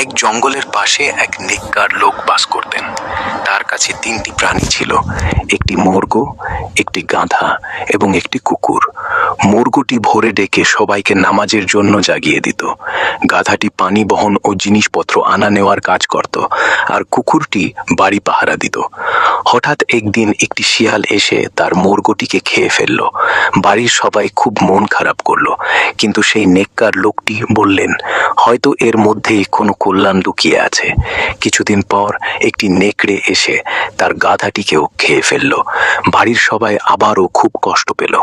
এক জঙ্গলের পাশে এক নেককার লোক বাস করতেন। তার কাছে 3টি প্রাণী ছিল, একটি মর্গ, একটি গাধা এবং একটি কুকুর। মর্গটি ভোরে ডেকে সবাইকে নামাজের জন্য জাগিয়ে দিত। গাধাটি পানি বহন ও জিনিসপত্র আনা নেওয়ার কাজ করত, আর কুকুরটি বাড়ি পাহারা দিত। হঠাৎ একদিন একটি শিয়াল এসে তার মর্গটিকে খেয়ে ফেলল। বাড়ির সবাই খুব মন খারাপ করলো, কিন্তু সেই নেককার লোকটি বললেন, হয়তো এর মধ্যেই কোনো কল্যাণ লুকিয়ে আছে। কিছুদিন পর একটি নেকড়ে এসে তার গাধাটিকেও খেয়ে ফেলল। বাড়ির সবাই আবারও খুব কষ্ট পেল,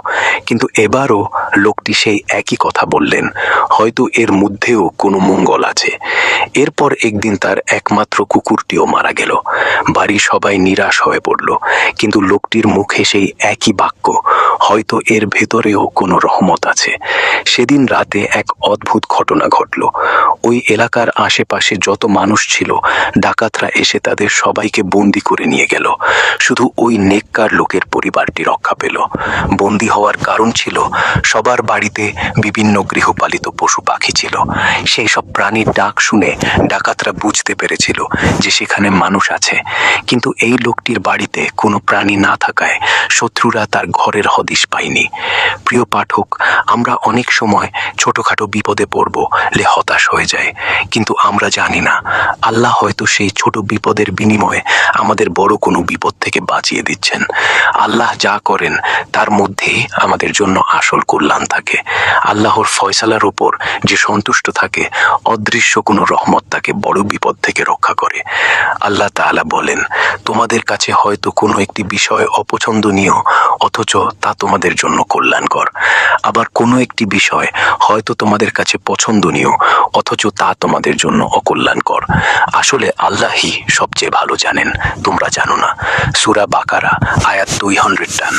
কিন্তু এবারও লোকটি সেই একই কথা বললেন, হয়তো এর মধ্যেও কোনো মঙ্গল আছে। এরপর একদিন তার একমাত্র কুকুরটিও মারা গেল। বাড়ির সবাই নিরাশ হয়ে পড়ল, কিন্তু লোকটির মুখে সেই একই বাক্য, হয়তো এর ভেতরেও কোনো রহমত আছে। সেদিন রাতে এক অদ্ভুত ঘটনা ঘটল। ওই এলাকার আশেপাশে যত মানুষ ছিল, ডাকাতরা এসে তাদের সবাইকে বন্দি করে নিয়ে গেল। শুধু ওই নেককার লোকের পরিবারটি রক্ষা পেল। বন্দি হওয়ার কারণ ছিল, সবার বাড়িতে বিভিন্ন গৃহপালিত পশু পাখি ছিল। সেই সব প্রাণীর ডাক শুনে ডাকাতরা বুঝতে পেরেছিল যে সেখানে মানুষ আছে, কিন্তু এই লোকটির বাড়িতে কোনো প্রাণী না থাকায় শত্রুরা তার ঘরের হদিশ পায়নি। প্রিয় পাঠক, আমরা অনেক সময় ছোটখাটো বিপদে পড়লে হতাশ হয়ে যায়, কিন্তু আমরা জানি না আল্লাহ হয়তো সেই ছোট বিপদের বিনিময়ে আমাদের বড় কোনো বিপদ থেকে বাঁচিয়ে দিচ্ছেন। আল্লাহ যা করেন তার মধ্যেই আমাদের জন্য আসল কল্যাণ থাকে। আল্লাহর ফয়সালার উপর যে সন্তুষ্ট থাকে, অদৃশ্য কোনো রহমত তাকে বড় বিপদ থেকে রক্ষা করে। আল্লাহ তাআলা বলেন, তোমাদের কাছে হয়তো কোনো একটি বিষয় অপছন্দনীয়, অথচ তা তোমাদের জন্য কল্যাণকর। আবার কোনো একটি বিষয় হয়তো তোমাদের কাছে পছন্দনীয়, অথচ তা তোমাদের জন্য অকল্যাণকর। আসলে আল্লাহই সবচেয়ে ভালো জানেন, তোমরা জানো না। সূরা বাকারা আয়াত 200।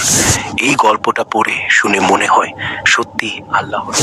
এই গল্পটা পড়ে শুনে মনে হয় সত্যি আল্লাহর